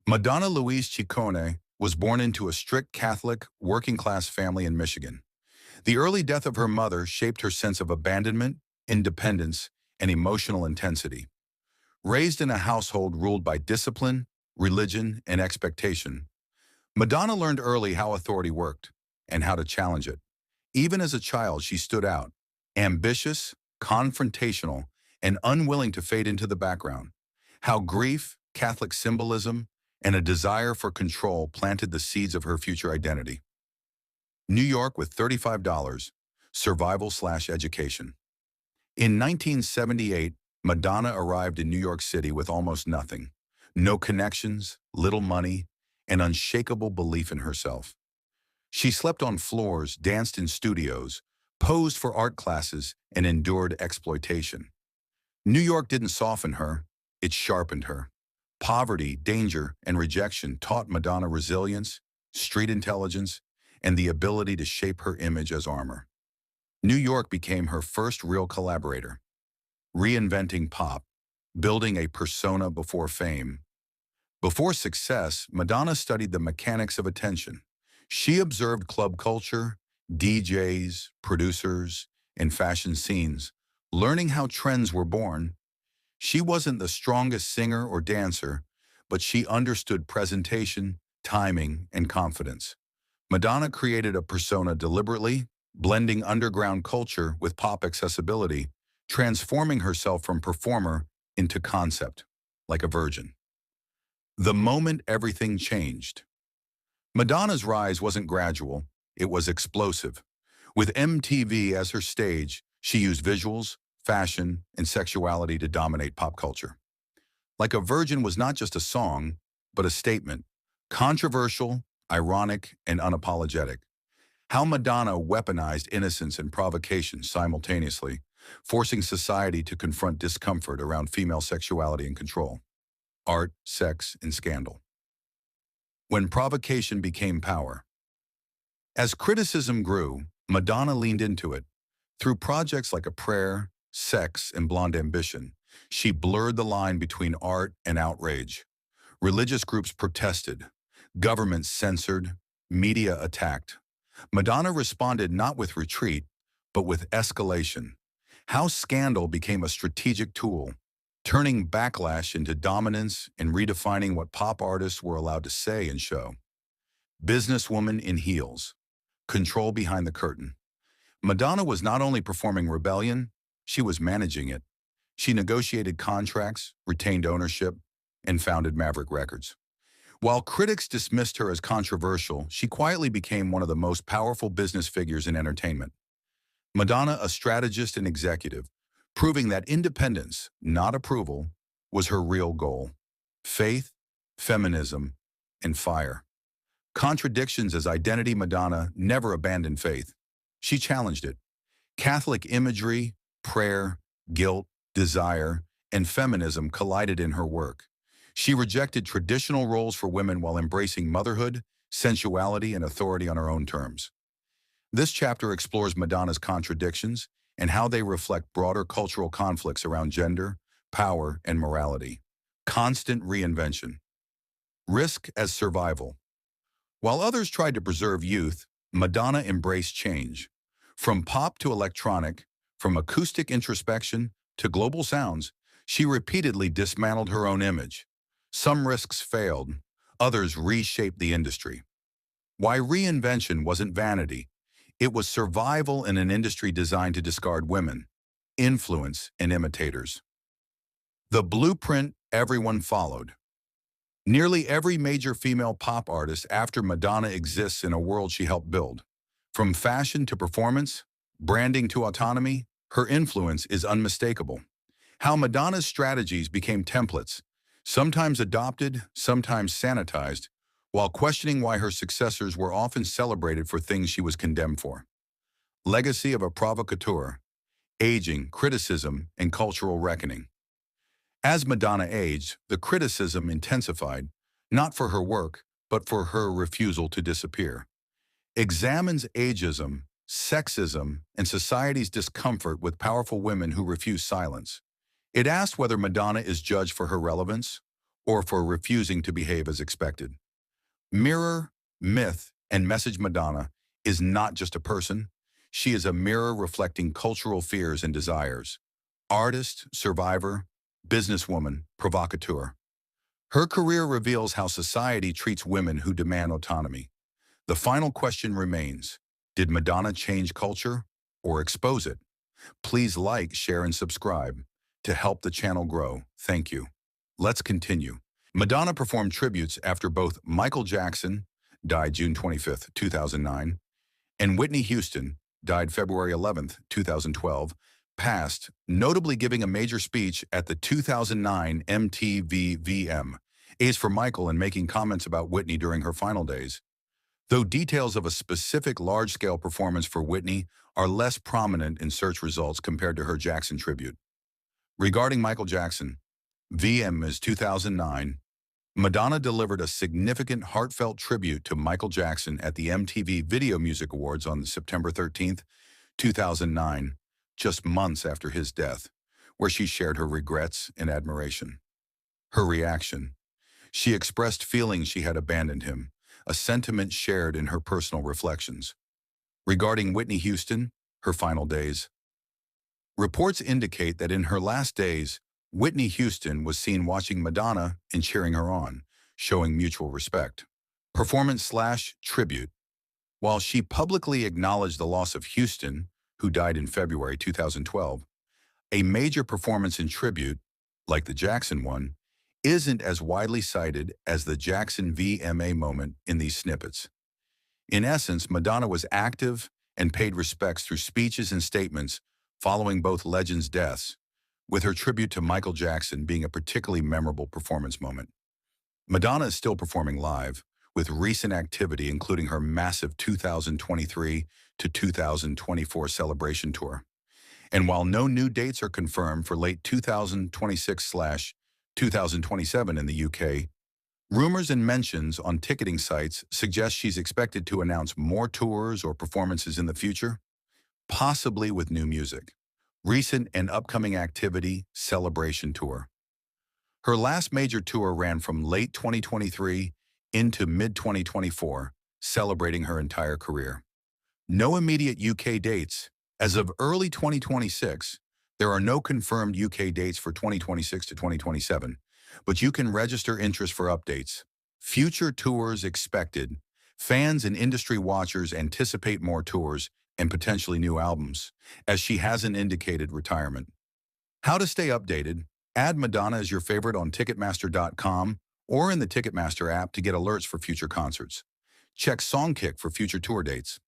Madonna Louise Ciccone was born into a strict Catholic, working-class family in Michigan. The early death of her mother shaped her sense of abandonment, independence, and emotional intensity. Raised in a household ruled by discipline, religion, and expectation, Madonna learned early how authority worked and how to challenge it. Even as a child, she stood out, ambitious, confrontational, and unwilling to fade into the background. How grief, Catholic symbolism, and a desire for control planted the seeds of her future identity. New York with $35, survival/education. In 1978, Madonna arrived in New York City with almost nothing. No connections, little money, and unshakable belief in herself. She slept on floors, danced in studios, posed for art classes, and endured exploitation. New York didn't soften her, it sharpened her. Poverty, danger, and rejection taught Madonna resilience, street intelligence, and the ability to shape her image as armor. New York became her first real collaborator, reinventing pop, building a persona before fame. Before success, Madonna studied the mechanics of attention. She observed club culture, DJs, producers, and fashion scenes, learning how trends were born. She wasn't the strongest singer or dancer, but she understood presentation, timing, and confidence. Madonna created a persona deliberately, blending underground culture with pop accessibility, transforming herself from performer into concept, like a virgin. The moment everything changed. Madonna's rise wasn't gradual, it was explosive. With MTV as her stage, she used visuals, fashion, and sexuality to dominate pop culture. Like a Virgin was not just a song, but a statement, controversial, ironic, and unapologetic. How Madonna weaponized innocence and provocation simultaneously, forcing society to confront discomfort around female sexuality and control. Art, sex, and scandal. When provocation became power. As criticism grew, Madonna leaned into it. Through projects like A Prayer, Sex, and Blonde Ambition, she blurred the line between art and outrage. Religious groups protested, governments censored, media attacked. Madonna responded not with retreat, but with escalation. How scandal became a strategic tool, turning backlash into dominance and redefining what pop artists were allowed to say and show. Businesswoman in heels. Control behind the curtain. Madonna was not only performing rebellion, she was managing it. She negotiated contracts, retained ownership, and founded Maverick Records. While critics dismissed her as controversial, she quietly became one of the most powerful business figures in entertainment. Madonna, a strategist and executive, proving that independence, not approval, was her real goal. Faith, feminism, and fire. Contradictions as identity. Madonna never abandoned faith. She challenged it. Catholic imagery, prayer, guilt, desire, and feminism collided in her work. She rejected traditional roles for women while embracing motherhood, sensuality, and authority on her own terms. This chapter explores Madonna's contradictions and how they reflect broader cultural conflicts around gender, power, and morality. Constant reinvention. Risk as survival. While others tried to preserve youth, Madonna embraced change. From pop to electronic, from acoustic introspection to global sounds, she repeatedly dismantled her own image. Some risks failed, others reshaped the industry. Why reinvention wasn't vanity, it was survival in an industry designed to discard women, influence, and imitators. The blueprint everyone followed. Nearly every major female pop artist after Madonna exists in a world she helped build. From fashion to performance, branding to autonomy, her influence is unmistakable. How Madonna's strategies became templates, sometimes adopted, sometimes sanitized, while questioning why her successors were often celebrated for things she was condemned for. Legacy of a provocateur, aging, criticism, and cultural reckoning. As Madonna aged, the criticism intensified, not for her work, but for her refusal to disappear. Examines ageism, sexism, and society's discomfort with powerful women who refuse silence. It asks whether Madonna is judged for her relevance or for refusing to behave as expected. Mirror, myth, and message Madonna is not just a person. She is a mirror reflecting cultural fears and desires. Artist, survivor, businesswoman, provocateur. Her career reveals how society treats women who demand autonomy. The final question remains, did Madonna change culture or expose it? Please like, share, and subscribe to help the channel grow. Thank you. Let's continue. Madonna performed tributes after both Michael Jackson, died June 25, 2009, and Whitney Houston, died February 11, 2012, passed, notably giving a major speech at the 2009 MTV VMAs for Michael and making comments about Whitney during her final days. Though details of a specific large-scale performance for Whitney are less prominent in search results compared to her Jackson tribute. Regarding Michael Jackson, VMAs 2009, Madonna delivered a significant heartfelt tribute to Michael Jackson at the MTV Video Music Awards on September 13, 2009, just months after his death, where she shared her regrets and admiration. Her reaction: she expressed feelings she had abandoned him, a sentiment shared in her personal reflections. Regarding Whitney Houston, her final days, reports indicate that in her last days, Whitney Houston was seen watching Madonna and cheering her on, showing mutual respect. Performance/tribute. While she publicly acknowledged the loss of Houston, who died in February 2012, a major performance in tribute, like the Jackson one, isn't as widely cited as the Jackson VMA moment in these snippets. In essence, Madonna was active and paid respects through speeches and statements following both legends' deaths, with her tribute to Michael Jackson being a particularly memorable performance moment. Madonna is still performing live, with recent activity including her massive 2023 to 2024 celebration tour. And while no new dates are confirmed for late 2026/2027 in the UK, rumors and mentions on ticketing sites suggest she's expected to announce more tours or performances in the future, possibly with new music. Recent and upcoming activity: Celebration Tour. Her last major tour ran from late 2023 into mid-2024, celebrating her entire career. No immediate UK dates. As of early 2026, there are no confirmed UK dates for 2026 to 2027, but you can register interest for updates. Future tours expected. Fans and industry watchers anticipate more tours and potentially new albums, as she hasn't indicated retirement. How to stay updated: add Madonna as your favorite on Ticketmaster.com or in the Ticketmaster app to get alerts for future concerts. Check Songkick for future tour dates.